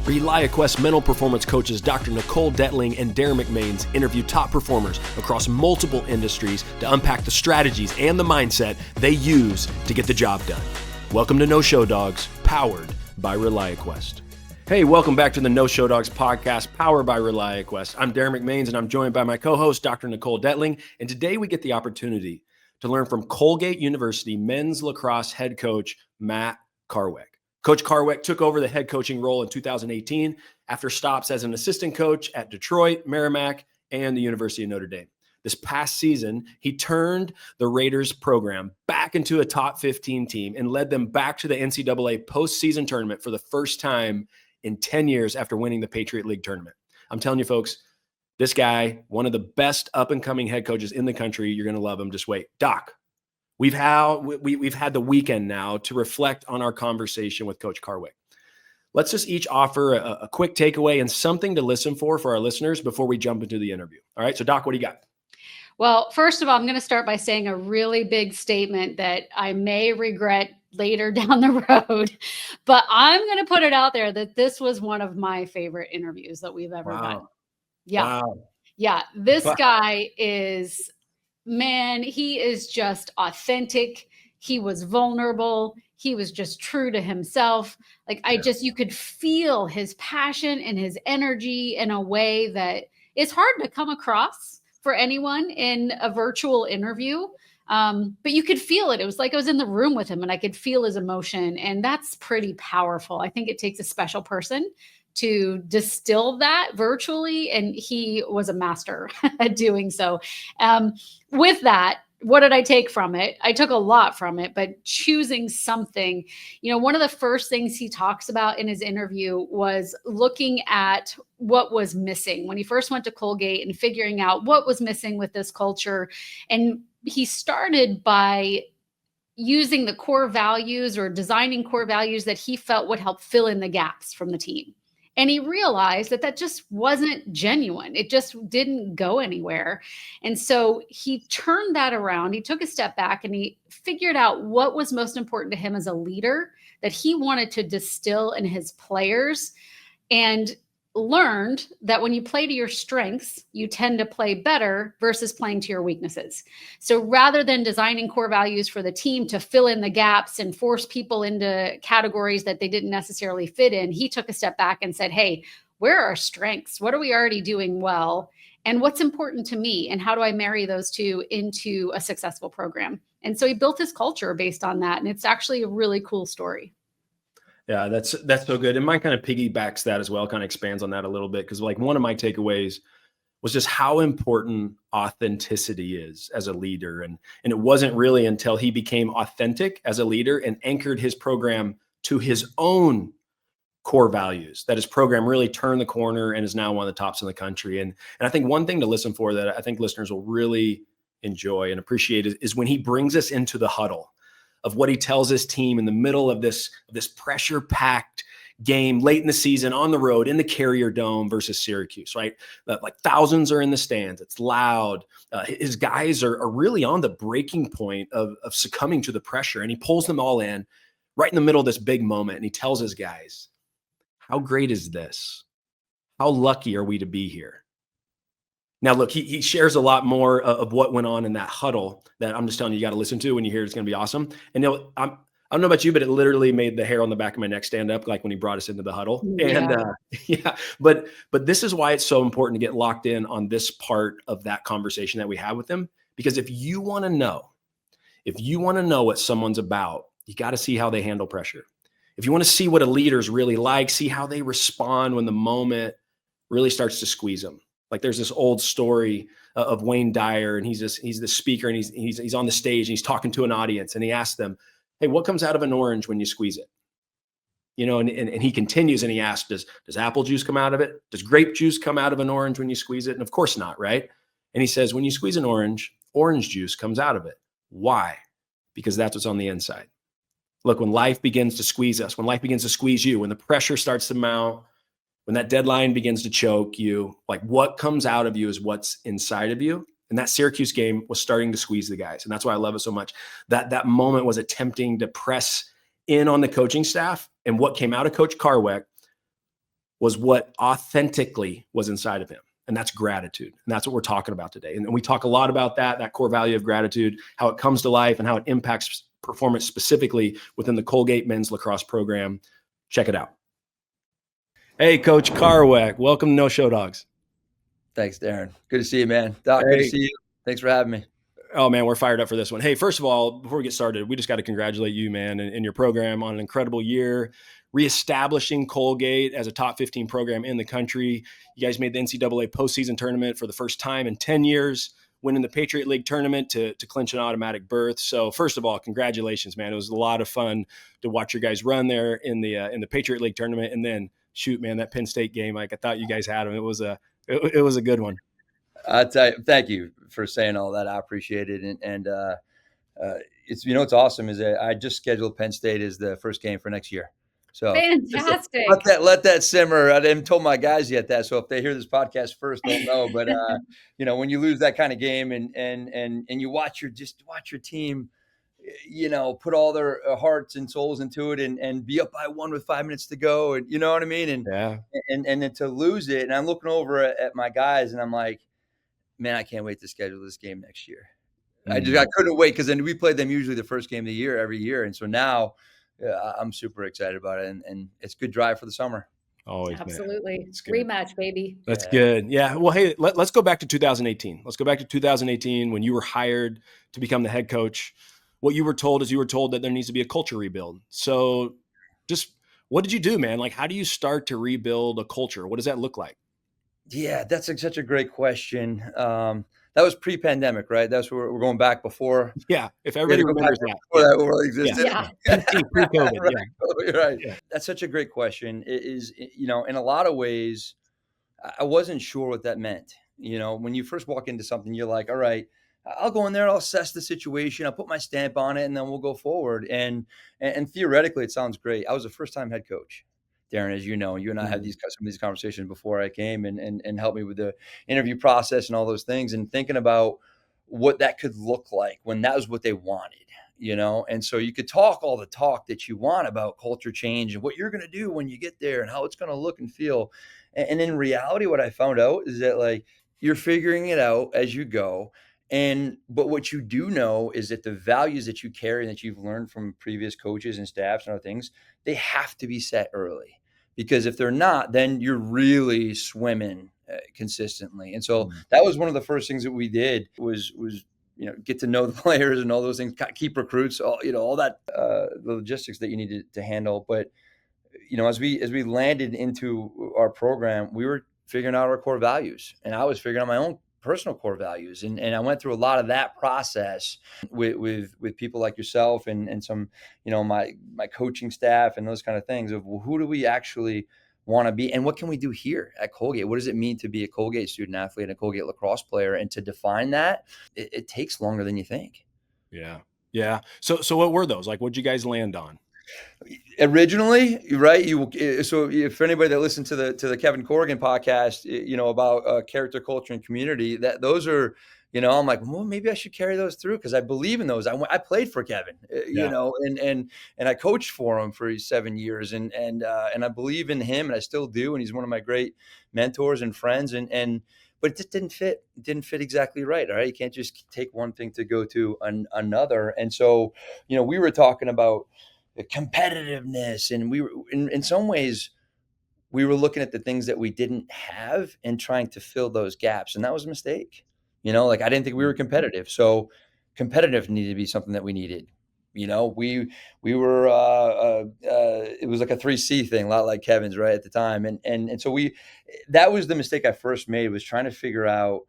ReliaQuest mental performance coaches Dr. Nicole Detling and Derin McMains interview top performers across multiple industries to unpack the strategies and the mindset they use to get the job done. Welcome to No Show Dogs, powered by ReliaQuest. Hey, welcome back to the No Show Dogs podcast, powered by ReliaQuest. I'm Derin McMains, and I'm joined by my co-host, Dr. Nicole Detling. And today we get the opportunity to learn from Colgate University men's lacrosse head coach, Matt Karweck. Coach Karweck took over the head coaching role in 2018 after stops as an assistant coach at Detroit, Merrimack, and the University of Notre Dame. This past season, he turned the Raiders program back into a top 15 team and led them back to the NCAA postseason tournament for the first time in 10 years after winning the Patriot League tournament. I'm telling you, folks, this guy, one of the best up-and-coming head coaches in the country. You're going to love him. Just wait. Doc, we've had the weekend now to reflect on our conversation with Coach Karweck. Let's just each offer a quick takeaway and something to listen for our listeners before we jump into the interview. All right. So, Doc, what do you got? Well, first of all, I'm going to start by saying a really big statement that I may regret later down the road, but I'm going to put it out there that this was one of my favorite interviews that we've ever done. Yeah. Wow. Yeah. This guy is, man, he is just authentic. He was vulnerable. He was just true to himself. You could feel his passion and his energy in a way that is hard to come across for anyone in a virtual interview. But you could feel it. It was like I was in the room with him and I could feel his emotion. And that's pretty powerful. I think it takes a special person to distill that virtually. And he was a master at doing so. With that, what did I take from it? I took a lot from it, but choosing something, one of the first things he talks about in his interview was looking at what was missing when he first went to Colgate and figuring out what was missing with this culture. And he started by using the core values or designing core values that he felt would help fill in the gaps from the team. And he realized that just wasn't genuine. It just didn't go anywhere. And so he turned that around. He took a step back and he figured out what was most important to him as a leader that he wanted to distill in his players, and learned that when you play to your strengths, you tend to play better versus playing to your weaknesses. So rather than designing core values for the team to fill in the gaps and force people into categories that they didn't necessarily fit in, he took a step back and said, hey, where are our strengths? What are we already doing well? And what's important to me? And how do I marry those two into a successful program? And so he built his culture based on that. And it's actually a really cool story. Yeah, that's so good. And mine kind of piggybacks that as well, kind of expands on that a little bit. Because one of my takeaways was just how important authenticity is as a leader. And it wasn't really until he became authentic as a leader and anchored his program to his own core values that his program really turned the corner and is now one of the tops in the country. And I think one thing to listen for that I think listeners will really enjoy and appreciate is when he brings us into the huddle of what he tells his team in the middle of this pressure-packed game late in the season on the road in the Carrier Dome versus Syracuse, right? Like thousands are in the stands. It's loud. His guys are really on the breaking point of succumbing to the pressure, and he pulls them all in right in the middle of this big moment, and he tells his guys, how great is this? How lucky are we to be here? Now, look, he shares a lot more of what went on in that huddle that I'm just telling you got to listen to when you hear it. It's going to be awesome. And I don't know about you, but it literally made the hair on the back of my neck stand up, like when he brought us into the huddle. Yeah. And but this is why it's so important to get locked in on this part of that conversation that we have with him. Because if you want to know what someone's about, you got to see how they handle pressure. If you want to see what a leader's really like, see how they respond when the moment really starts to squeeze them. Like there's this old story of Wayne Dyer, and he's the speaker, and he's on the stage and he's talking to an audience, and he asks them, hey, what comes out of an orange when you squeeze it? And he continues and he asks, does apple juice come out of it? Does grape juice come out of an orange when you squeeze it? And of course not, right? And he says, when you squeeze an orange juice comes out of it. Why? Because that's what's on the inside. Look, when life begins to squeeze us, when life begins to squeeze you, when the pressure starts to mount, when that deadline begins to choke you, like what comes out of you is what's inside of you. And that Syracuse game was starting to squeeze the guys. And that's why I love it so much. That moment was attempting to press in on the coaching staff. And what came out of Coach Karweck was what authentically was inside of him. And that's gratitude. And that's what we're talking about today. And we talk a lot about that core value of gratitude, how it comes to life and how it impacts performance specifically within the Colgate men's lacrosse program. Check it out. Hey, Coach Karweck, welcome to No Show Dogs. Thanks, Derin. Good to see you, man. Doc, Good to see you. Thanks for having me. Oh, man, we're fired up for this one. Hey, first of all, before we get started, we just got to congratulate you, man, and your program on an incredible year, reestablishing Colgate as a top 15 program in the country. You guys made the NCAA postseason tournament for the first time in 10 years, winning the Patriot League tournament to clinch an automatic berth. So first of all, congratulations, man. It was a lot of fun to watch your guys run there in the Patriot League tournament. And then, shoot, man, that Penn State game, like I thought you guys had them. It was a good one. I tell you, thank you for saying all that. I appreciate it. And it's, what's awesome is that I just scheduled Penn State as the first game for next year. So fantastic. Let that simmer. I didn't told my guys yet that. So if they hear this podcast first, they'll know. But when you lose that kind of game and you watch your team, put all their hearts and souls into it and be up by 1 with 5 minutes to go. And you know what I mean? And then to lose it. And I'm looking over at my guys and I'm like, man, I can't wait to schedule this game next year. I couldn't wait because then we played them usually the first game of the year every year. And so now I'm super excited about it. And it's a good drive for the summer. Always, absolutely. Rematch, baby. That's good. Yeah. Well, hey, let's go back to 2018. Let's go back to 2018 when you were hired to become the head coach. What you were told that there needs to be a culture rebuild. So just what did you do, man? Like, how do you start to rebuild a culture? What does that look like? Yeah, that's such a great question. That was pre-pandemic, right? That's where we're going back before. Yeah, if everybody remembers that. Before that world existed. Yeah. Pre-COVID, right. Yeah. You're right. Yeah. That's such a great question. It is, in a lot of ways, I wasn't sure what that meant. When you first walk into something, you're like, all right, I'll go in there, I'll assess the situation, I'll put my stamp on it, and then we'll go forward. And theoretically, it sounds great. I was a first-time head coach. Derin, as you know, you and I had some of these conversations before I came and helped me with the interview process and all those things and thinking about what that could look like when that was what they wanted, And so you could talk all the talk that you want about culture change and what you're going to do when you get there and how it's going to look and feel. And in reality, what I found out is that like you're figuring it out as you go. But what you do know is that the values that you carry and that you've learned from previous coaches and staffs and other things, they have to be set early. Because if they're not, then you're really swimming consistently. And so that was one of the first things that we did was get to know the players and all those things, keep recruits, all that the logistics that you needed to handle. But as we landed into our program, we were figuring out our core values, and I was figuring out my own personal core values. And I went through a lot of that process with people like yourself and some, my coaching staff and those kind of things of, well, who do we actually want to be? And what can we do here at Colgate? What does it mean to be a Colgate student athlete and a Colgate lacrosse player? And to define that, it takes longer than you think. Yeah. Yeah. So what were those? Like, what'd you guys land on? Originally, right? So if anybody that listened to the Kevin Corrigan podcast, about character, culture, and community, that those are, I'm like, well, maybe I should carry those through because I believe in those. I played for Kevin, and I coached for him for 7 years, and I believe in him, and I still do, and he's one of my great mentors and friends, but it just didn't fit. It didn't fit exactly right. All right, you can't just take one thing to go to another, and so we were talking about the competitiveness, and we were in some ways we were looking at the things that we didn't have and trying to fill those gaps, and that was a mistake. Like I didn't think we were competitive, so competitive needed to be something that we needed. We were it was like a 3C thing, a lot like Kevin's right at the time, and so that was the mistake I first made, was trying to figure out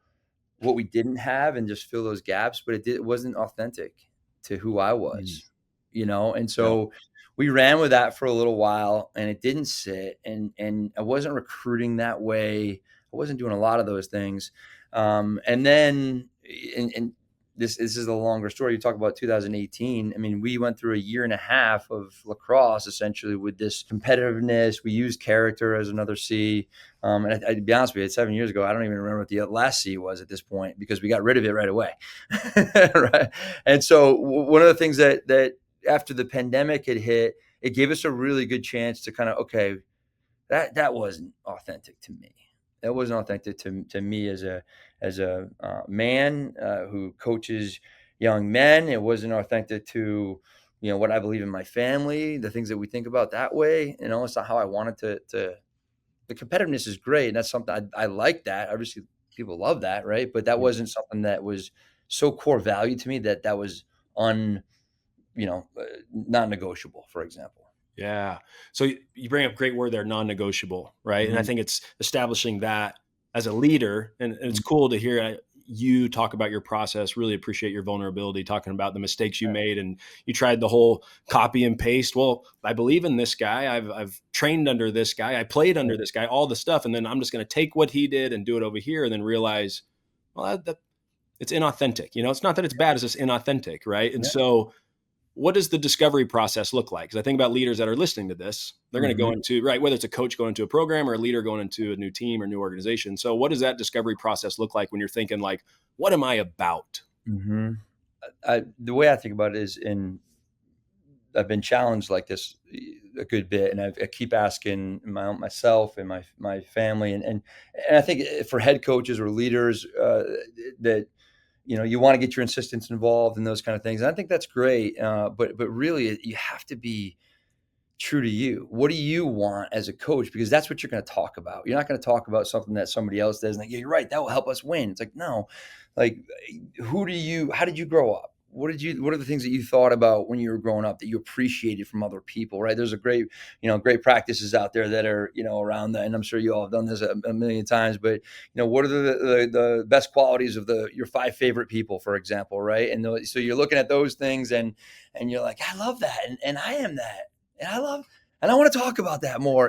what we didn't have and just fill those gaps, but it wasn't authentic to who I was. And so we ran with that for a little while, and it didn't sit, and I wasn't recruiting that way. I wasn't doing a lot of those things. And then, and this is a longer story. You talk about 2018. I mean, we went through a year and a half of lacrosse, essentially, with this competitiveness. We used character as another C. And to be honest with you, 7 years ago, I don't even remember what the last C was at this point, because we got rid of it right away. Right. And so one of the things that after the pandemic had hit, it gave us a really good chance to kind of, okay, that wasn't authentic to me. That wasn't authentic to me as a man who coaches young men. It wasn't authentic to, what I believe in my family, the things that we think about that way. It's not how I wanted to. The competitiveness is great, and that's something I like. That obviously people love that, right? But that wasn't something that was so core value to me that was non-negotiable, for example. Yeah. So you bring up a great word there, non-negotiable, right? And I think it's establishing that as a leader, and it's cool to hear you talk about your process. Really appreciate your vulnerability, talking about the mistakes you made, and you tried the whole copy and paste. Well, I believe in this guy. I've trained under this guy. I played under this guy, all the stuff. And then I'm just going to take what he did and do it over here, and then realize, well, that it's inauthentic. It's not that it's bad, it's just inauthentic, right? And so what does the discovery process look like? Because I think about leaders that are listening to this, they're going to go into, right, whether it's a coach going into a program or a leader going into a new team or new organization. So what does that discovery process look like when you're thinking like, what am I about? The way I think about it is, I've been challenged like this a good bit, and I keep asking myself and my family, and I think for head coaches or leaders that, you want to get your assistants involved in those kind of things. And I think that's great. But really you have to be true to you. What do you want as a coach? Because that's what you're going to talk about. You're not going to talk about something that somebody else does. And yeah, you're right. That will help us win. It's like, no, like, how did you grow up? What are the things that you thought about when you were growing up that you appreciated from other people, right? There's a great practices out there that are, around that. And I'm sure you all have done this a million times, but what are the best qualities of your 5 favorite people, for example, right? And so you're looking at those things and you're like, I love that. And I am that. And I want to talk about that more,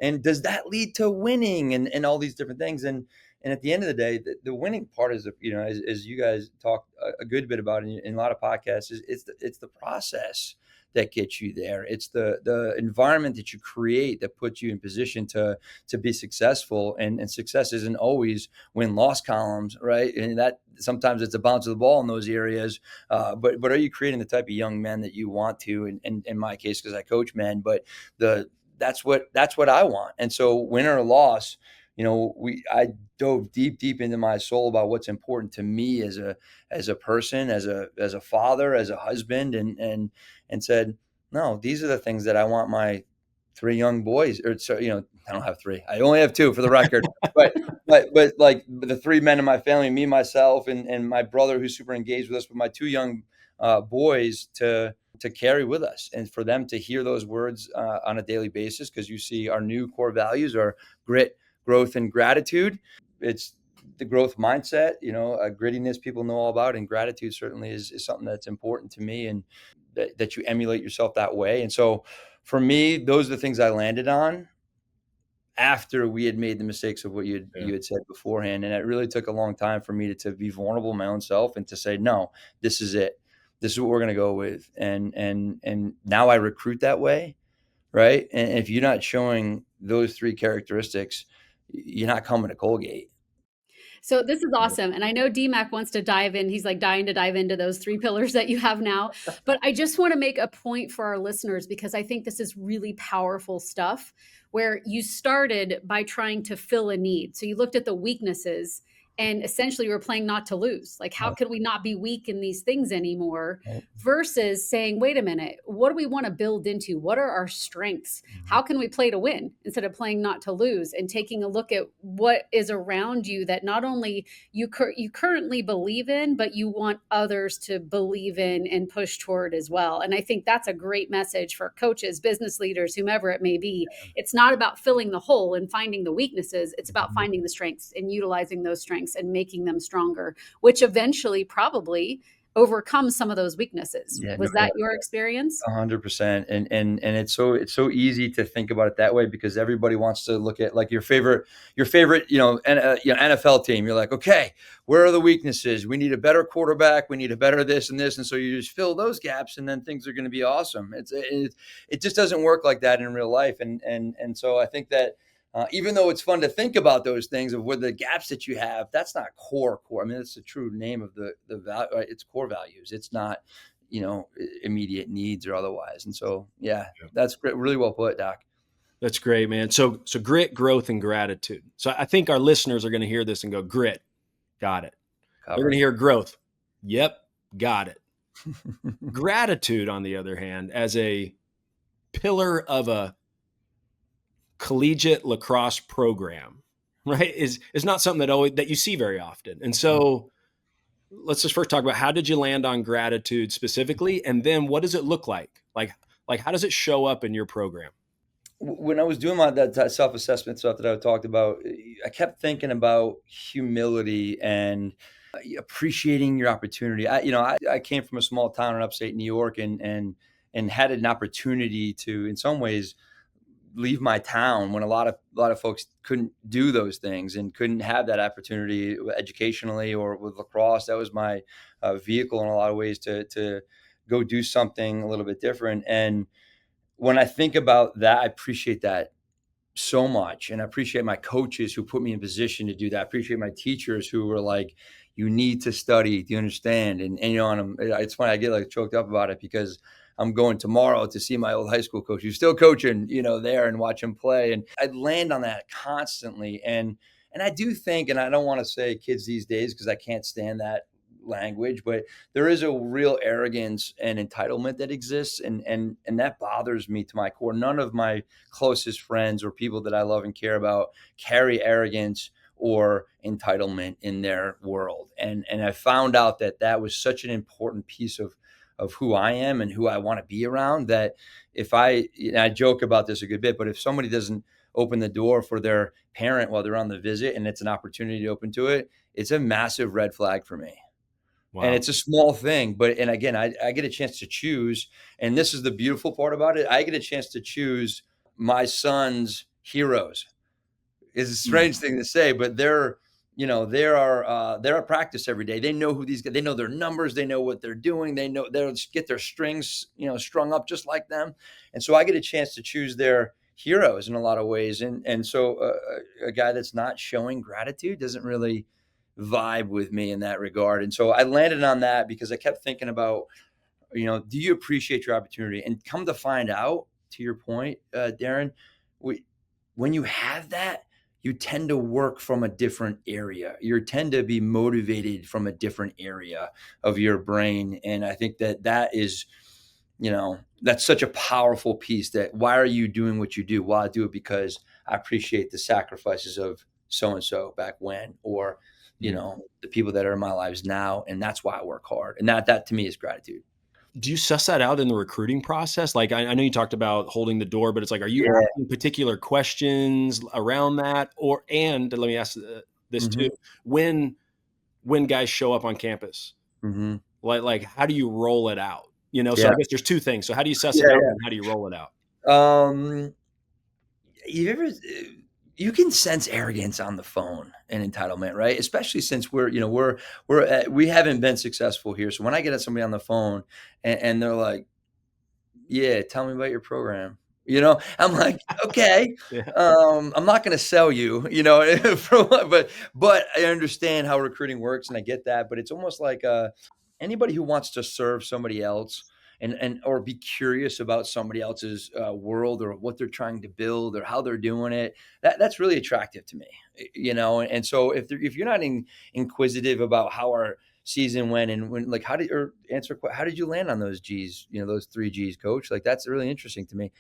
and does that lead to winning and all these different things? And at the end of the day, the winning part is, as you guys talk a good bit about in a lot of podcasts, it's the process that gets you there. It's the environment that you create that puts you in position to be successful. And success isn't always win-loss columns, right? And that sometimes it's a bounce of the ball in those areas. But are you creating the type of young men that you want to? And in my case, because I coach men, but that's what I want. And so win or loss, I dove deep into my soul about what's important to me as a person, as a father, as a husband, and said, no, these are the things that I want my 3 young boys, or so, I don't have 3. I only have 2 for the record, but like the 3 men in my family, me, myself, and my brother who's super engaged with us, but my 2 young boys to carry with us, and for them to hear those words on a daily basis, because you see our new core values are grit, growth, and gratitude. It's the growth mindset, grittiness people know all about, and gratitude certainly is something that's important to me, and that you emulate yourself that way. And so for me, those are the things I landed on after we had made the mistakes of what you had said beforehand. And it really took a long time for me to be vulnerable in my own self and to say, no, this is it. This is what we're going to go with. And now I recruit that way. Right. And if you're not showing those 3 characteristics, you're not coming to Colgate. So this is awesome. And I know DMAC wants to dive in. He's like dying to dive into those 3 pillars that you have now. But I just want to make a point for our listeners, because I think this is really powerful stuff, where you started by trying to fill a need. So you looked at the weaknesses and essentially we're playing not to lose. Like, how could we not be weak in these things anymore? Versus saying, wait a minute, what do we want to build into? What are our strengths? How can we play to win instead of playing not to lose? And taking a look at what is around you that not only you currently believe in, but you want others to believe in and push toward as well. And I think that's a great message for coaches, business leaders, whomever it may be. It's not about filling the hole and finding the weaknesses. It's about finding the strengths and utilizing those strengths and making them stronger, which eventually probably overcome some of those weaknesses. Was that your experience? 100%. And it's so easy to think about it that way, because everybody wants to look at like your favorite, NFL team. You're like, okay, where are the weaknesses? We need a better quarterback. We need a better this and this. And so you just fill those gaps, and then things are going to be awesome. It just doesn't work like that in real life. And so I think that, even though it's fun to think about those things of what the gaps that you have, that's not core. I mean, it's the true name of the value. Right? It's core values. It's not, immediate needs or otherwise. And so, that's great. Really well put, Doc. That's great, man. So grit, growth, and gratitude. So I think our listeners are going to hear this and go, grit, got it. They're going to hear growth. Yep, got it. Gratitude, on the other hand, as a pillar of a collegiate lacrosse program, right, is not something that you see very often. And so let's just first talk about, how did you land on gratitude specifically, and then what does it look like? Like how does it show up in your program? When I was doing that self-assessment stuff that I talked about, I kept thinking about humility and appreciating your opportunity. I came from a small town in upstate New York, and had an opportunity to, in some ways, leave my town when a lot of folks couldn't do those things and couldn't have that opportunity educationally or with lacrosse. That was my vehicle in a lot of ways to go do something a little bit different. And when I think about that, I appreciate that so much. And I appreciate my coaches who put me in position to do that. I appreciate my teachers who were like, you need to study, do you understand? And it's funny, I get like choked up about it because I'm going tomorrow to see my old high school coach who's still coaching, there, and watch him play. And I land on that constantly. And I do think, and I don't want to say kids these days because I can't stand that language, but there is a real arrogance and entitlement that exists, and that bothers me to my core. None of my closest friends or people that I love and care about carry arrogance or entitlement in their world, and I found out that was such an important piece of who I am and who I want to be around, that if I joke about this a good bit, but if somebody doesn't open the door for their parent while they're on the visit and it's an opportunity to open to it, it's a massive red flag for me. Wow. And it's a small thing, and again, I get a chance to choose. And this is the beautiful part about it. I get a chance to choose my son's heroes. It's a strange thing to say, but they're at practice every day. They know who these guys, they know their numbers. They know what they're doing. They know they'll get their strings, strung up just like them. And so I get a chance to choose their heroes in a lot of ways. And so a guy that's not showing gratitude doesn't really vibe with me in that regard. And so I landed on that because I kept thinking about, do you appreciate your opportunity? And come to find out, to your point, Derin, when you have that, you tend to work from a different area. You tend to be motivated from a different area of your brain. And I think that is, that's such a powerful piece. That why are you doing what you do? Well, I do it because I appreciate the sacrifices of so-and-so back when, or the people that are in my lives now. And that's why I work hard. And that to me is gratitude. Do you suss that out in the recruiting process? Like, I know you talked about holding the door, but it's like, are you asking particular questions around that? And let me ask this too, when guys show up on campus, like how do you roll it out? So I guess there's two things. So how do you suss it out and how do you roll it out? You can sense arrogance on the phone and entitlement, right? Especially since we haven't been successful here. So when I get at somebody on the phone and they're like, yeah, tell me about your program. I'm like, okay, I'm not going to sell you, but I understand how recruiting works and I get that, but it's almost like anybody who wants to serve somebody else and or be curious about somebody else's world or what they're trying to build or how they're doing it, that's really attractive to me, And so if you're not inquisitive about how our season went and like how did you land on those G's, those 3 G's, coach? Like that's really interesting to me.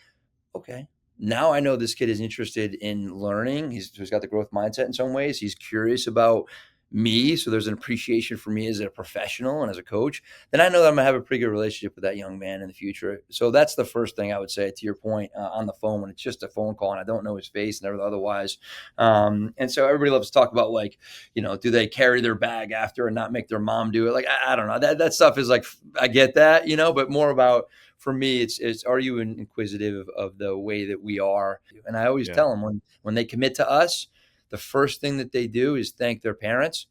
Okay. Now I know this kid is interested in learning. He's got the growth mindset in some ways. He's curious about me. So there's an appreciation for me as a professional and as a coach. Then I know that I'm gonna have a pretty good relationship with that young man in the future. So that's the first thing I would say, to your point, on the phone, when it's just a phone call and I don't know his face and otherwise. And so everybody loves to talk about like, do they carry their bag after and not make their mom do it? Like, I don't know. That stuff is like, I get that, but more about, for me, it's are you inquisitive of the way that we are? And I always tell them when they commit to us, the first thing that they do is thank their parents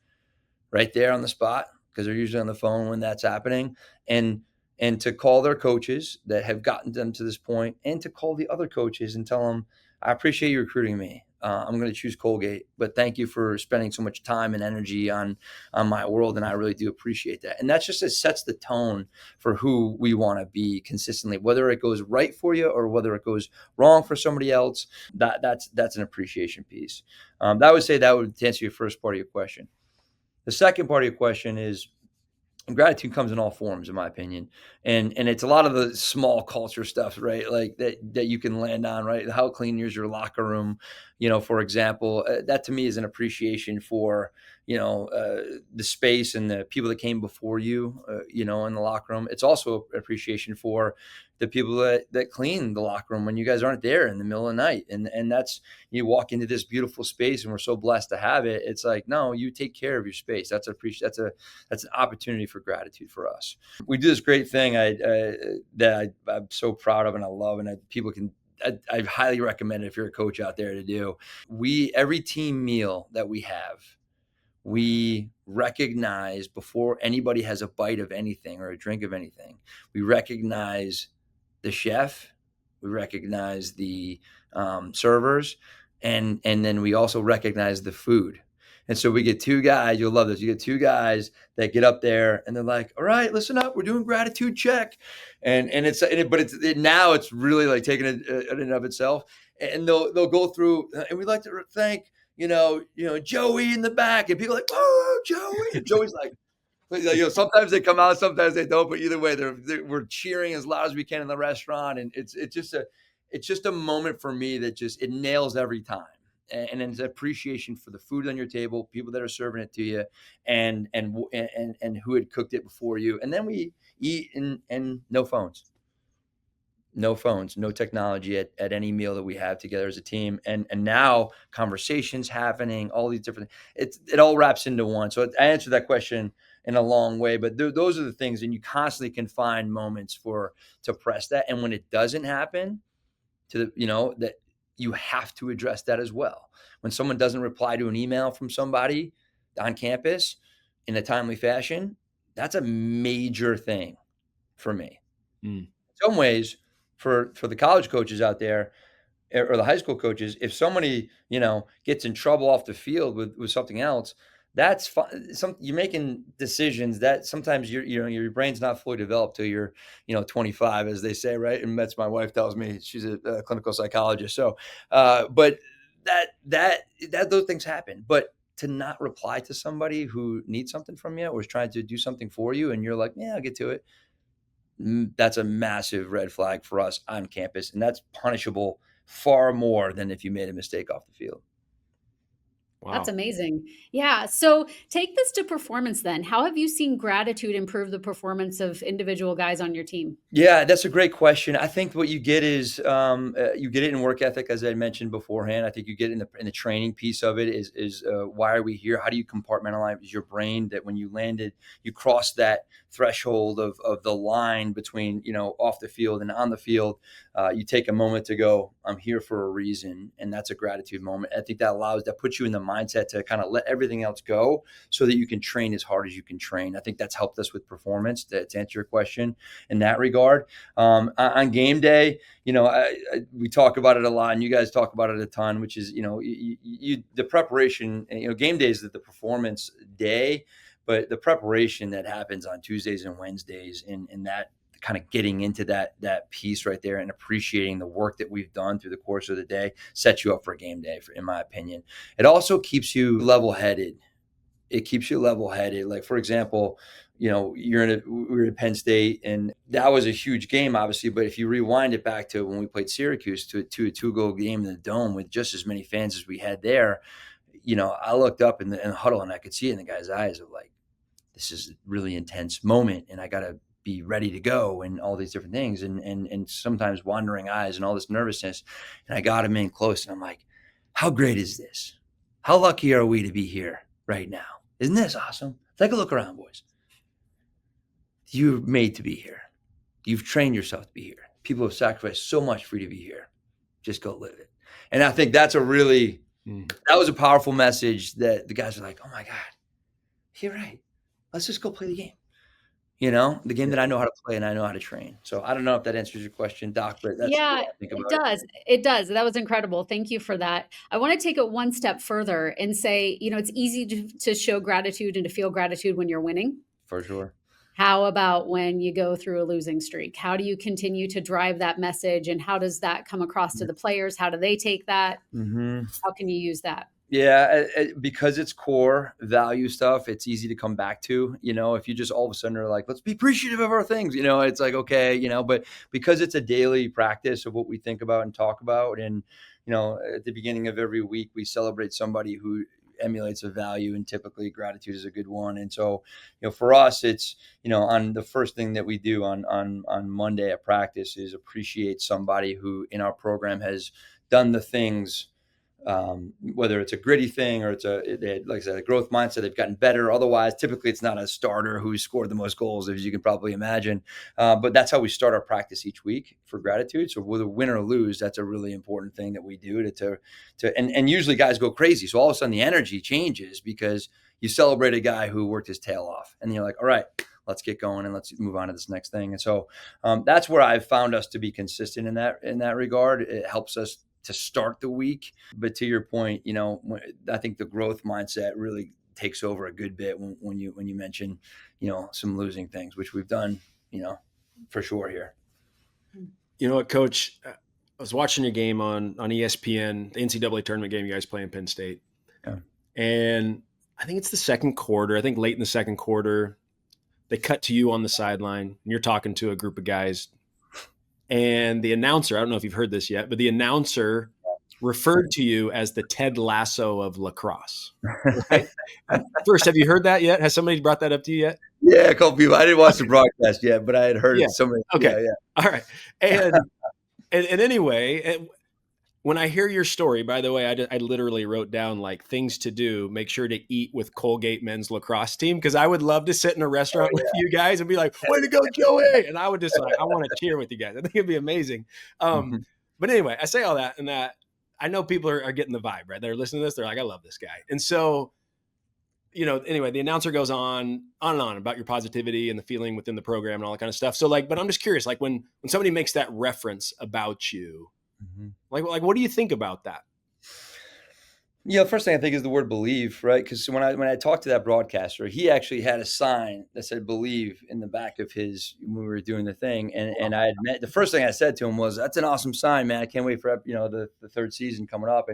right there on the spot, because they're usually on the phone when that's happening, and to call their coaches that have gotten them to this point, and to call the other coaches and tell them, I appreciate you recruiting me. I'm going to choose Colgate, but thank you for spending so much time and energy on my world. And I really do appreciate that. And that's just, it sets the tone for who we want to be consistently, whether it goes right for you or whether it goes wrong for somebody else. That's an appreciation piece. That would say that would answer your first part of your question. The second part of your question is, gratitude comes in all forms, in my opinion. And it's a lot of the small culture stuff, right? Like that you can land on, right? How clean is your locker room? For example, that to me is an appreciation for, the space and the people that came before you, in the locker room. It's also appreciation for the people that clean the locker room when you guys aren't there in the middle of the night. And that's, you walk into this beautiful space and we're so blessed to have it. It's like, no, you take care of your space. That's an opportunity for gratitude for us. We do this great thing that I'm so proud of and I love, and I highly recommend it if you're a coach out there to do. Every team meal that we have, we recognize before anybody has a bite of anything or a drink of anything, we recognize the chef, we recognize the servers, and then we also recognize the food. And so we get two guys, you'll love this. You get two guys that get up there and they're like, all right, listen up. We're doing gratitude check. Now it's really like taking it in and of itself. And they'll go through, and we'd like to thank, Joey in the back, and people are like, oh, Joey. And Joey's like, sometimes they come out, sometimes they don't, but either way, we're cheering as loud as we can in the restaurant. And it's just a moment for me that it nails every time. And it's appreciation for the food on your table, people that are serving it to you, and who had cooked it before you. And then we eat and no phones, no technology at any meal that we have together as a team. And now conversations happening, all these different, it all wraps into one. So I answered that question in a long way, but those are the things, and you constantly can find moments to press that. And when it doesn't happen, that you have to address that as well. When someone doesn't reply to an email from somebody on campus in a timely fashion, that's a major thing for me. In some ways, for the college coaches out there or the high school coaches, if somebody, gets in trouble off the field with something else, that's fine. You're making decisions that sometimes your brain's not fully developed till you're 25, as they say, right? And that's my wife tells me, she's a clinical psychologist. So, but those things happen. But to not reply to somebody who needs something from you or is trying to do something for you, and you're like, yeah, I'll get to it. That's a massive red flag for us on campus, and that's punishable far more than if you made a mistake off the field. Wow. That's amazing. Yeah. So take this to performance then. How have you seen gratitude improve the performance of individual guys on your team? Yeah, that's a great question. I think what you get is you get it in work ethic, as I mentioned beforehand. I think you get in the training piece of it is why are we here? How do you compartmentalize your brain that when you landed, you crossed that threshold of the line between, off the field and on the field. You take a moment to go, I'm here for a reason. And that's a gratitude moment. I think that puts you in the mindset to kind of let everything else go so that you can train as hard as you can train. I think that's helped us with performance, to answer your question in that regard. On game day, we talk about it a lot, and you guys talk about it a ton, which is, the preparation, game day is the performance day, but the preparation that happens on Tuesdays and Wednesdays and that kind of getting into that piece right there and appreciating the work that we've done through the course of the day sets you up for game day, in my opinion. It also keeps you level-headed. Like, for example, we were at Penn State, and that was a huge game, obviously. But if you rewind it back to when we played Syracuse, to a two-goal game in the Dome with just as many fans as we had there, I looked up in the huddle and I could see it in the guy's eyes of like, this is a really intense moment, and I got to be ready to go, and all these different things, and sometimes wandering eyes and all this nervousness. And I got him in close, and I'm like, how great is this? How lucky are we to be here right now? Isn't this awesome? Take a look around, boys. You're made to be here. You've trained yourself to be here. People have sacrificed so much for you to be here. Just go live it. And I think that's that was a powerful message that the guys are like, oh my God, you're right. Let's just go play the game. the game that I know how to play and I know how to train. So I don't know if that answers your question, Doc, but that's the way Yeah, I think it about it. does. It does. That was incredible. Thank you for that. I want to take it one step further and say, it's easy to show gratitude and to feel gratitude when you're winning. For sure. How about when you go through a losing streak? How do you continue to drive that message, and how does that come across to the players? How do they take that? Mm-hmm. How can you use that? Yeah, because it's core value stuff, it's easy to come back to. If you just all of a sudden are like, let's be appreciative of our things, it's like, okay, but because it's a daily practice of what we think about and talk about. And, at the beginning of every week, we celebrate somebody who emulates a value, and typically gratitude is a good one. And so, for us, it's, on the first thing that we do on Monday at practice is appreciate somebody who in our program has done the things, whether it's a gritty thing or they had, like I said, a growth mindset, they've gotten better. Otherwise, typically it's not a starter who scored the most goals, as you can probably imagine. But that's how we start our practice each week for gratitude. So whether win or lose, that's a really important thing that we do and usually guys go crazy. So all of a sudden the energy changes because you celebrate a guy who worked his tail off, and you're like, all right, let's get going and let's move on to this next thing. And so that's where I've found us to be consistent in that regard. It helps us to start the week. But to your point, I think the growth mindset really takes over a good bit when you mention, some losing things, which we've done, for sure here. You know what, Coach? I was watching your game on ESPN, the NCAA tournament game you guys play in Penn State. Yeah. And I think it's the second quarter. I think late in the second quarter, they cut to you on the sideline, and you're talking to a group of guys. And the announcer, I don't know if you've heard this yet, but the announcer referred to you as the Ted Lasso of lacrosse. Right? First, have you heard that yet? Has somebody brought that up to you yet? Yeah, a couple people. I didn't watch the broadcast yet, but I had heard somebody. Okay. Yeah. All right. And anyway, when I hear your story, by the way, I literally wrote down like things to do. Make sure to eat with Colgate men's lacrosse team, because I would love to sit in a restaurant with you guys and be like, "Way to go, Joey!" And I would just I want to cheer with you guys. I think it'd be amazing. But anyway, I say all that, and that I know people are getting the vibe, right? They're listening to this. They're like, "I love this guy." And so, anyway, the announcer goes on and on about your positivity and the feeling within the program and all that kind of stuff. So but I'm just curious, like when somebody makes that reference about you. Mm-hmm. Like, what do you think about that? Yeah, the first thing I think is the word believe, right? Because when I talked to that broadcaster, he actually had a sign that said "believe" in the back of his when we were doing the thing, and I admit the first thing I said to him was, "That's an awesome sign, man. I can't wait for the third season coming up."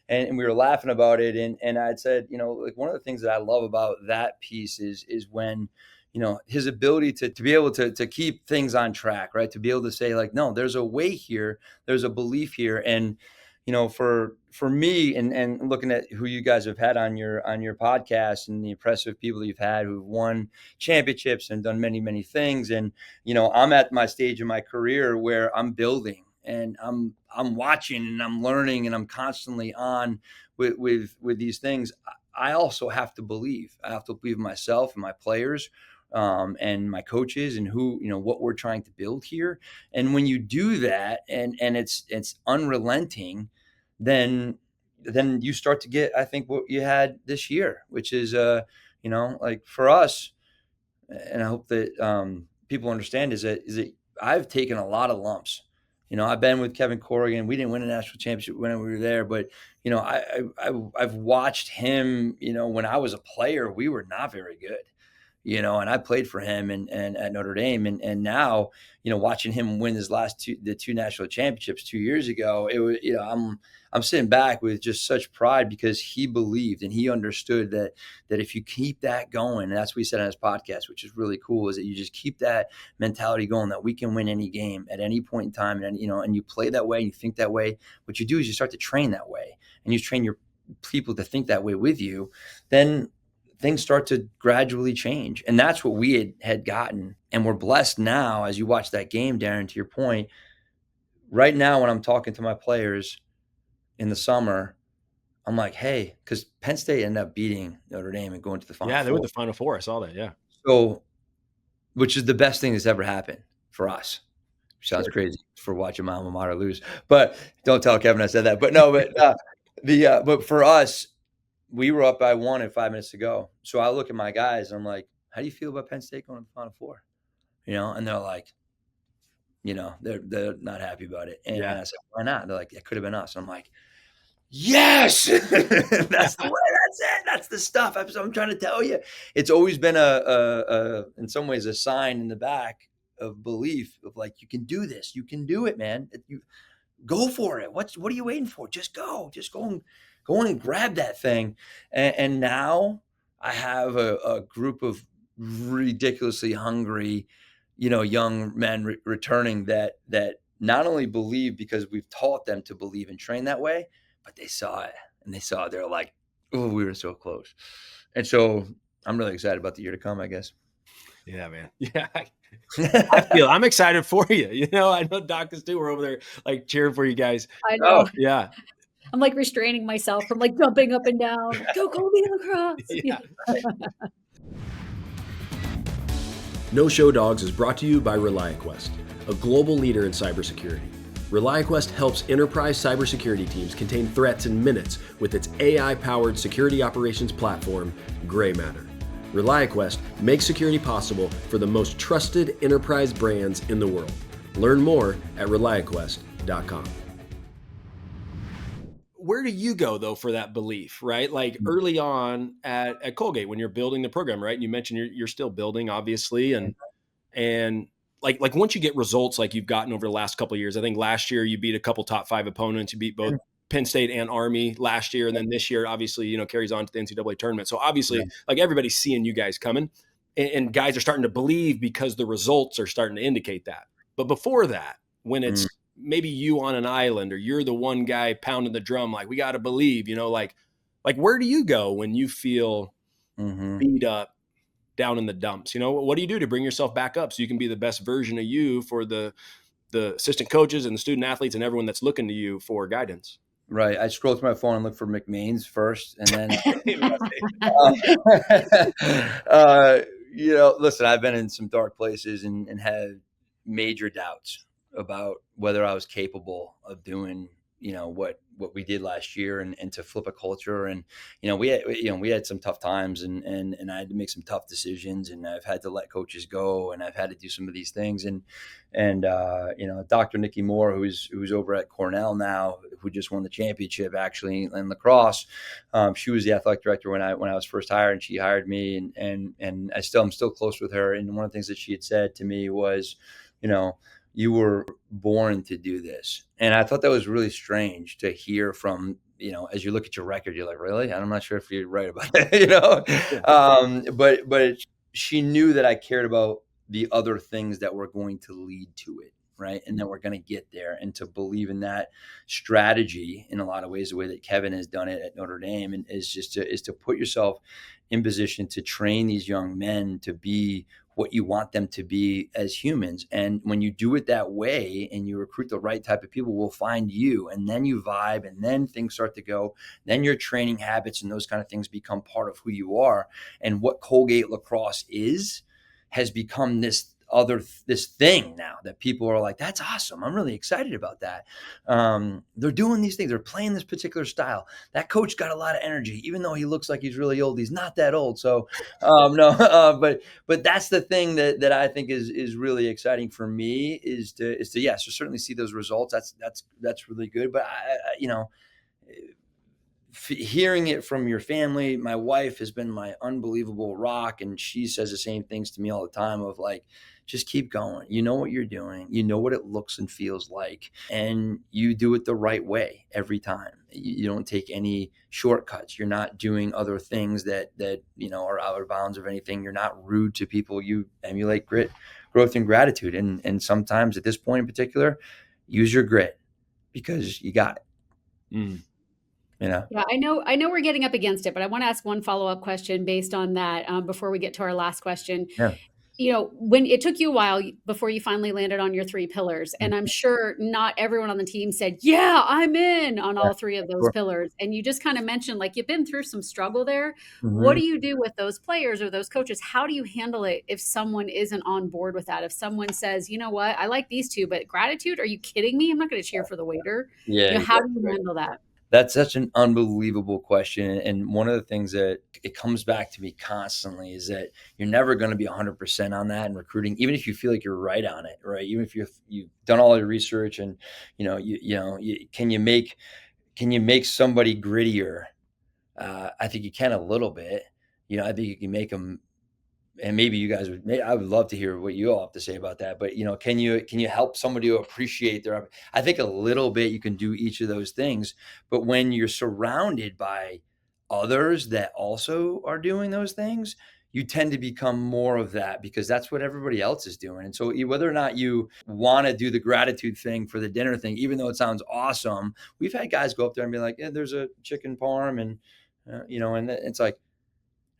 And we were laughing about it, and I had said, like one of the things that I love about that piece is when his ability to be able to keep things on track, right? To be able to say like, no, there's a way here, there's a belief here. And, for me and looking at who you guys have had on your podcast and the impressive people that you've had who've won championships and done many, many things. And, I'm at my stage in my career where I'm building and I'm watching and I'm learning and I'm constantly on with these things. I also have to believe. I have to believe in myself and my players. And my coaches and who, what we're trying to build here. And when you do that and it's unrelenting, then you start to get, I think, what you had this year, which is, like for us, and I hope that people understand is that I've taken a lot of lumps. I've been with Kevin Corrigan. We didn't win a national championship when we were there, but I've watched him. When I was a player, we were not very good. And I played for him and at Notre Dame, and now, watching him win his the two national championships 2 years ago, it was, I'm sitting back with just such pride because he believed and he understood that if you keep that going, and that's what he said on his podcast, which is really cool, is that you just keep that mentality going, that we can win any game at any point in time. And, and you play that way and you think that way. What you do is you start to train that way and you train your people to think that way with you. Then things start to gradually change. And that's what we had gotten. And we're blessed now, as you watch that game, Derin, to your point, right now when I'm talking to my players in the summer, I'm like, hey, because Penn State ended up beating Notre Dame and going to the Final Four. Yeah, they were the Final Four. I saw that, yeah. So, which is the best thing that's ever happened for us. Sounds crazy for watching my alma mater lose. But don't tell Kevin I said that. But no, but for us, we were up by 1 and 5 minutes to go. So I look at my guys and I'm like, how do you feel about Penn State going to the Final Four? And they're like, they're not happy about it. And I said, why not? They're like, it could have been us. And I'm like, yes, that's the way. That's it. That's the stuff. I'm trying to tell you. It's always been in some ways, a sign in the back of belief of like, you can do this. You can do it, man. You go for it. What are you waiting for? Just go and grab that thing. And now I have a group of ridiculously hungry, young men returning that not only believe because we've taught them to believe and train that way, but they saw it and they're like, oh, we were so close. And so I'm really excited about the year to come, I guess. Yeah, man. Yeah. I'm excited for you. I know Doc is too. We're over there like cheering for you guys. I know. Oh, yeah. I'm like restraining myself from like jumping up and down. Go Colgate Lacrosse. Yeah. No Show Dogs is brought to you by ReliaQuest, a global leader in cybersecurity. ReliaQuest helps enterprise cybersecurity teams contain threats in minutes with its AI-powered security operations platform, Gray Matter. ReliaQuest makes security possible for the most trusted enterprise brands in the world. Learn more at ReliaQuest.com. Where do you go though for that belief, right? Like early on at Colgate when you're building the program, right? And you mentioned you're still building, obviously, and like once you get results like you've gotten over the last couple of years, I think last year you beat a couple top 5 opponents. You beat both Penn State and Army last year, and then this year obviously carries on to the NCAA tournament. So obviously, like everybody's seeing you guys coming, and guys are starting to believe because the results are starting to indicate that. But before that, when it's maybe you on an island or you're the one guy pounding the drum, like we got to believe, like where do you go when you feel beat up down in the dumps? What do you do to bring yourself back up so you can be the best version of you for the assistant coaches and the student athletes and everyone that's looking to you for guidance? Right. I scroll through my phone and look for McMains first, and then, listen, I've been in some dark places and had major doubts about whether I was capable of doing, what we did last year and to flip a culture. And, we had some tough times and I had to make some tough decisions, and I've had to let coaches go, and I've had to do some of these things. And Dr. Nikki Moore, who's over at Cornell now, who just won the championship actually in lacrosse. She was the athletic director when I was first hired, and she hired me, and I'm still close with her. And one of the things that she had said to me was, you were born to do this. And I thought that was really strange to hear from, as you look at your record, you're like, really? I'm not sure if you're right about that, but she knew that I cared about the other things that were going to lead to it. Right. And then we're going to get there, and to believe in that strategy in a lot of ways, the way that Kevin has done it at Notre Dame, and is to put yourself in position to train these young men to be what you want them to be as humans. And when you do it that way and you recruit the right type of people, will find you, and then you vibe, and then things start to go, then your training habits and those kind of things become part of who you are. And what Colgate Lacrosse has become this thing now that people are like, that's awesome. I'm really excited about that. They're doing these things. They're playing this particular style. That coach got a lot of energy, even though he looks like he's really old. He's not that old. So but that's the thing that I think is really exciting for me is to certainly see those results. That's really good. But hearing it from your family, my wife has been my unbelievable rock, and she says the same things to me all the time of like, just keep going. You know what you're doing. You know what it looks and feels like, and you do it the right way every time. You don't take any shortcuts. You're not doing other things that are out of bounds of anything. You're not rude to people. You emulate grit, growth, and gratitude. And sometimes at this point in particular, use your grit because you got it. Yeah, I know we're getting up against it, but I want to ask one follow-up question based on that before we get to our last question. Yeah. When it took you a while before you finally landed on your 3 pillars, and I'm sure not everyone on the team said, yeah, I'm in on all 3 of those pillars. And you just kind of mentioned like you've been through some struggle there. What do you do with those players or those coaches? How do you handle it if someone isn't on board with that? If someone says, you know what, I like these 2, but gratitude, are you kidding me? I'm not going to cheer for the waiter. Yeah. How do you handle that? That's such an unbelievable question. And one of the things that it comes back to me constantly is that you're never going to be 100% on that in recruiting, even if you feel like you're right on it, right? Even if you've done all your research and, can you make somebody grittier? I think you can a little bit. I think you can make them, and maybe you guys I would love to hear what you all have to say about that. But can you help somebody to appreciate I think a little bit you can do each of those things, but when you're surrounded by others that also are doing those things, you tend to become more of that because that's what everybody else is doing. And so whether or not you want to do the gratitude thing for the dinner thing, even though it sounds awesome, we've had guys go up there and be like, yeah, there's a chicken parm, and and it's like,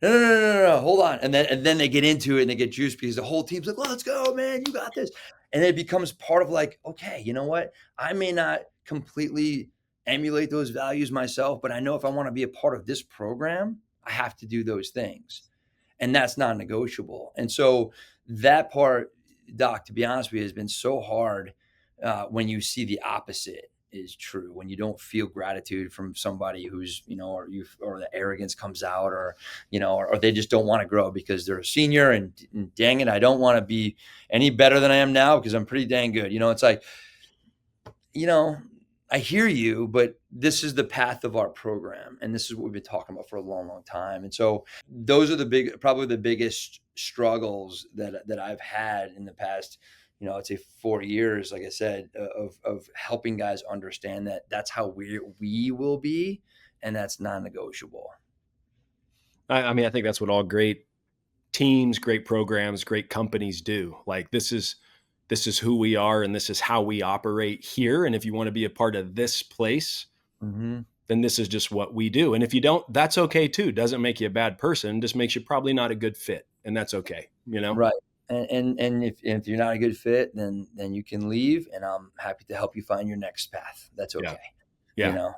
no, hold on. And then they get into it and they get juiced because the whole team's like, well, let's go, man. You got this. And it becomes part of like, okay, you know what? I may not completely emulate those values myself, but I know if I want to be a part of this program, I have to do those things. And that's non-negotiable. And so that part, Doc, to be honest with you, has been so hard when you see the opposite is true, when you don't feel gratitude from somebody who's, or the arrogance comes out, or they just don't want to grow because they're a senior and dang it, I don't want to be any better than I am now because I'm pretty dang good. It's like, I hear you, but this is the path of our program. And this is what we've been talking about for a long, long time. And so those are probably the biggest struggles that I've had in the past, I'd say 4 years, like I said, of helping guys understand that that's how we will be. And that's non-negotiable. I mean, I think that's what all great teams, great programs, great companies do. Like this is who we are and this is how we operate here. And if you want to be a part of this place, then this is just what we do. And if you don't, that's okay too. Doesn't make you a bad person, just makes you probably not a good fit. And that's okay. Right. And if you're not a good fit, then you can leave, and I'm happy to help you find your next path. That's okay. Yeah.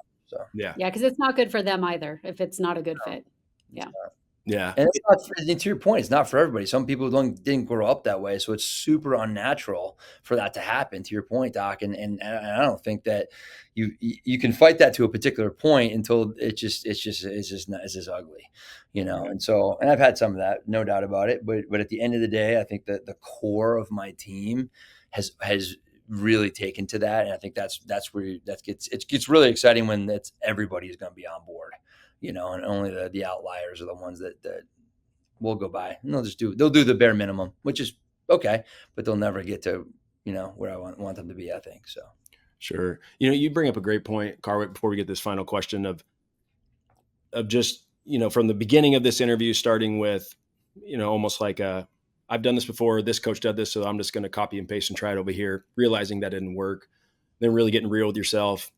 Yeah. Because it's not good for them either if it's not a good fit. Yeah. Yeah. And it's not, to your point, it's not for everybody. Some people didn't grow up that way. So it's super unnatural for that to happen, to your point, Doc. And I don't think that you can fight that to a particular point until it's just ugly, And so, and I've had some of that, no doubt about it. But at the end of the day, I think that the core of my team has really taken to that. And I think that's where it gets really exciting when everybody is going to be on board. And only the outliers are the ones that will go by, and they'll do the bare minimum, which is okay, but they'll never get to, where I want them to be, I think. So. Sure. You bring up a great point, Karweck, before we get this final question of just, from the beginning of this interview, starting with, almost like I've done this before, this coach did this, so I'm just going to copy and paste and try it over here, realizing that didn't work, then really getting real with yourself,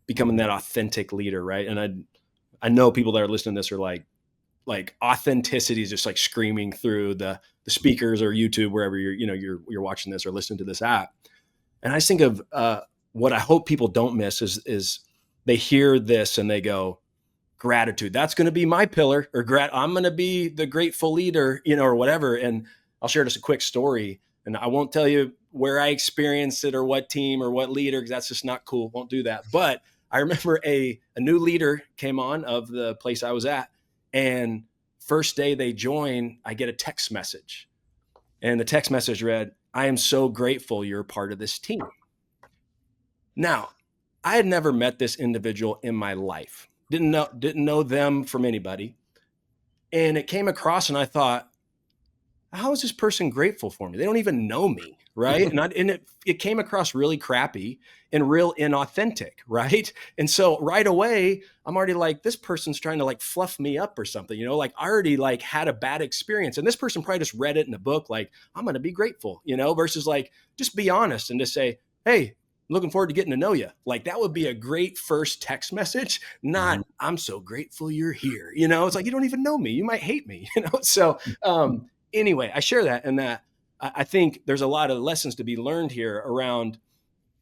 becoming that authentic leader. Right. And I know people that are listening to this are like authenticity is just like screaming through the speakers or YouTube, wherever you're watching this or listening to this app. And I just think of what I hope people don't miss is they hear this and they go, gratitude, that's going to be my pillar, or I'm going to be the grateful leader, or whatever. And I'll share just a quick story, and I won't tell you where I experienced it or what team or what leader, because that's just not cool. Won't do that. But I remember a new leader came on of the place I was at, and first day they join, I get a text message, and the text message read, "I am so grateful you're a part of this team." Now, I had never met this individual in my life. Didn't know them from anybody. And it came across and I thought, how is this person grateful for me? They don't even know me, right? And it came across really crappy and real inauthentic, right? And so right away, I'm already like, this person's trying to like fluff me up or something, like I already like had a bad experience. And this person probably just read it in a book, like, I'm going to be grateful, versus like, just be honest and just say, hey, looking forward to getting to know you. Like that would be a great first text message, not I'm so grateful you're here. It's like, you don't even know me. You might hate me, So anyway, I share that, and that I think there's a lot of lessons to be learned here around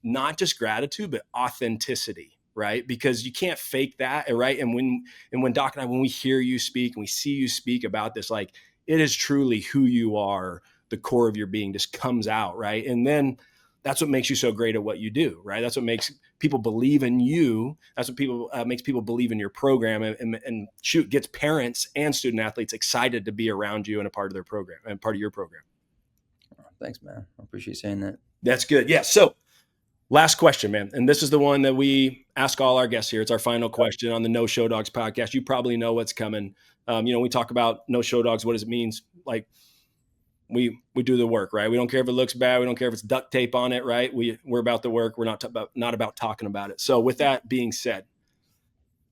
not just gratitude, but authenticity, right? Because you can't fake that. Right. And when Doc and I, when we hear you speak and we see you speak about this, like it is truly who you are, the core of your being just comes out. Right. And then that's what makes you so great at what you do, right? That's what makes people believe in you. That's what people makes people believe in your program, and shoot, gets parents and student athletes excited to be around you and a part of their program and part of your program. Thanks, man. I appreciate saying that. That's good. Yeah. So last question, man. And this is the one that we ask all our guests here. It's our final question on the No Show Dogs podcast. You probably know what's coming. We talk about no show dogs. What does it mean? Like, we do the work, right? We don't care if it looks bad. We don't care if it's duct tape on it, right? We're about the work. We're not about talking about it. So with that being said,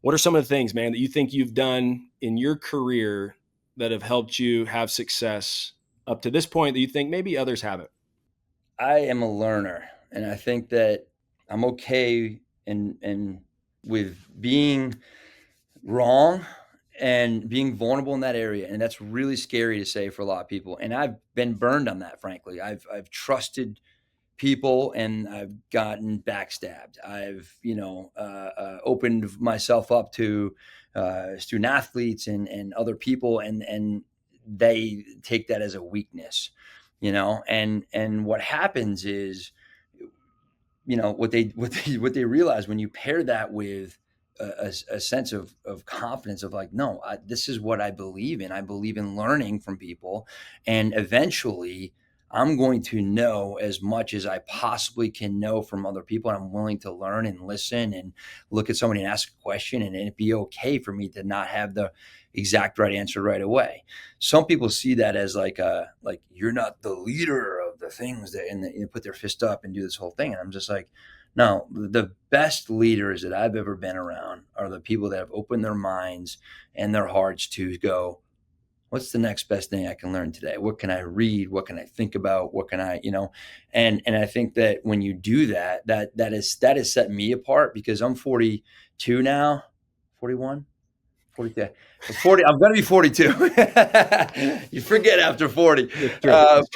what are some of the things, man, that you think you've done in your career that have helped you have success up to this point that you think maybe others haven't? I am a learner, and I think that I'm okay and with being wrong and being vulnerable in that area. And that's really scary to say for a lot of people. And I've been burned on that, frankly. I've trusted people and I've gotten backstabbed. I've, opened myself up to student athletes and other people, and they take that as a weakness, and what happens is, what they realize when you pair that with a sense of confidence of like, no, this is what I believe in. I believe in learning from people, and eventually I'm going to know as much as I possibly can know from other people. And I'm willing to learn and listen and look at somebody and ask a question, and it'd be okay for me to not have the exact right answer right away. Some people see that as like you're not the leader of the things that, and you put their fist up and do this whole thing. And I'm just like, no, the best leaders that I've ever been around are the people that have opened their minds and their hearts to go, what's the next best thing I can learn today? What can I read? What can I think about? What can I, and I think that when you do that has set me apart, because I'm 42 now, 41, 42, 40. I'm going to be 42. You forget after 40. But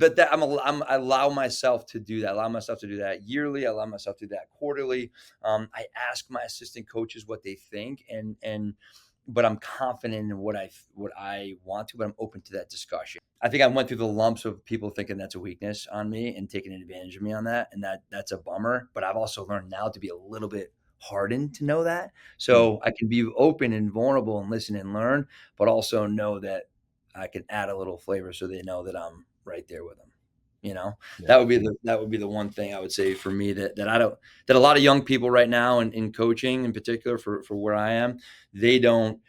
that I allow myself to do that. I allow myself to do that yearly. I allow myself to do that quarterly. I ask my assistant coaches what they think, but I'm confident in what I want to, but I'm open to that discussion. I think I went through the lumps of people thinking that's a weakness on me and taking advantage of me on that. And that's a bummer, but I've also learned now to be a little bit hardened to know that. So I can be open and vulnerable and listen and learn, but also know that I can add a little flavor so they know that I'm right there with them. That would be the one thing I would say for me that a lot of young people right now in coaching in particular for where I am, they don't,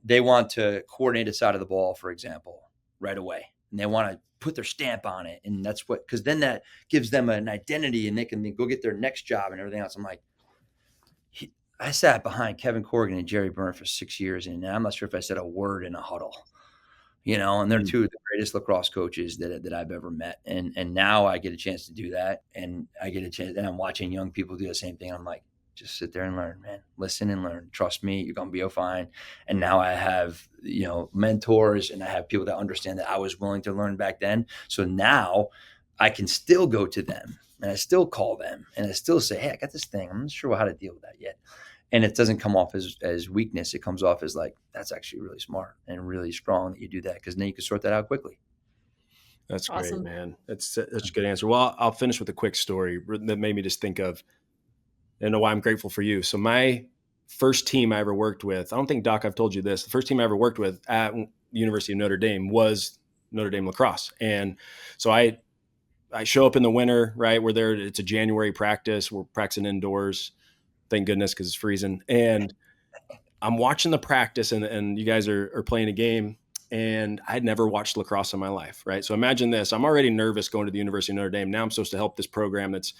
they want to coordinate a side of the ball, for example, right away. And they want to put their stamp on it. And that's because then that gives them an identity and they can go get their next job and everything else. I'm like, I sat behind Kevin Corrigan and Jerry Byrne for 6 years, and I'm not sure if I said a word in a huddle. And they're two of the greatest lacrosse coaches that I've ever met. And now I get a chance to do that. And I get a chance, and I'm watching young people do the same thing. I'm like, just sit there and learn, man. Listen and learn. Trust me, you're going to be fine. And now I have, mentors, and I have people that understand that I was willing to learn back then. So now I can still go to them, and I still call them, and I still say, hey, I got this thing. I'm not sure how to deal with that yet. And it doesn't come off as weakness. It comes off as like, that's actually really smart and really strong that you do that, because then you can sort that out quickly. That's awesome. Great, man. That's a good answer. Well, I'll finish with a quick story that made me just think of, and why I'm grateful for you. So my first team I ever worked with, I don't think, Doc, I've told you this, the first team I ever worked with at the University of Notre Dame was Notre Dame Lacrosse. And so I show up in the winter, right? We're there. It's a January practice. We're practicing indoors. Thank goodness, because it's freezing. And I'm watching the practice, and you guys are playing a game, and I'd never watched lacrosse in my life, right? So imagine this. I'm already nervous going to the University of Notre Dame. Now I'm supposed to help this program that's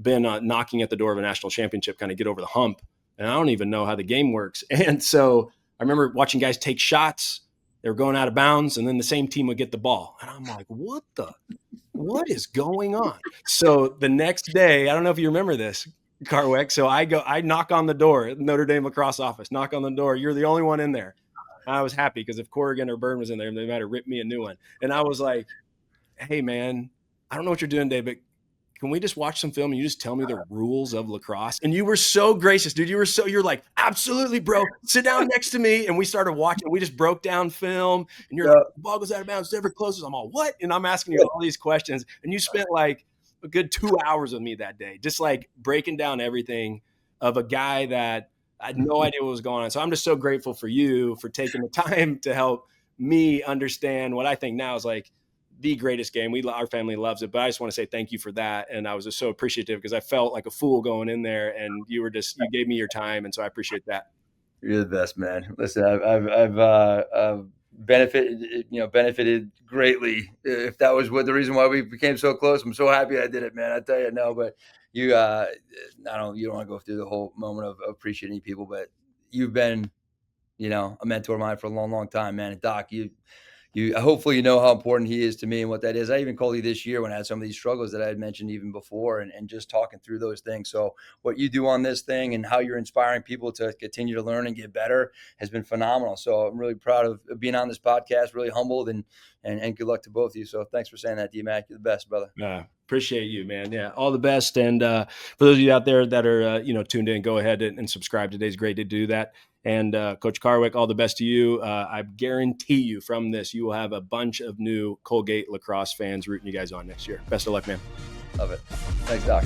been knocking at the door of a national championship kind of get over the hump, and I don't even know how the game works. And so I remember watching guys take shots. They were going out of bounds, and then the same team would get the ball. And I'm like, what is going on? So the next day, I don't know if you remember this, Karweck. So I knock on the door at Notre Dame lacrosse office, knock on the door. You're the only one in there. I was happy, because if Corrigan or Byrne was in there, they might have ripped me a new one. And I was like, hey man, I don't know what you're doing today, but can we just watch some film and you just tell me the rules of lacrosse? And you were so gracious, dude. You're like, absolutely, bro. Sit down next to me. And we started watching. We just broke down film. And you're like, the ball goes out of bounds, never closes. I'm all, what? And I'm asking you all these questions. And you spent like a good 2 hours with me that day, just like breaking down everything of a guy that I had no idea what was going on. So I'm just so grateful for you for taking the time to help me understand what I think now is like the greatest game. Our family loves it, but I just want to say thank you for that. And I was just so appreciative because I felt like a fool going in there, and you gave me your time. And so I appreciate that. You're the best, man. Listen, I've benefited greatly. If that was the reason why we became so close, I'm so happy I did it, man. I tell you, no, but you don't want to go through the whole moment of appreciating people, but you've been, a mentor of mine for a long, long time, man. And Doc, hopefully you know how important he is to me and what that is. I even called you this year when I had some of these struggles that I had mentioned even before, and just talking through those things. So what you do on this thing and how you're inspiring people to continue to learn and get better has been phenomenal. So I'm really proud of being on this podcast, really humbled, and good luck to both of you. So thanks for saying that, D-Mac. You're the best, brother. Appreciate you, man. Yeah. All the best. And for those of you out there that are, tuned in, go ahead and subscribe. Today's great to do that. And Coach Karweck, all the best to you. I guarantee you from this, you will have a bunch of new Colgate Lacrosse fans rooting you guys on next year. Best of luck, man. Love it. Thanks, Doc.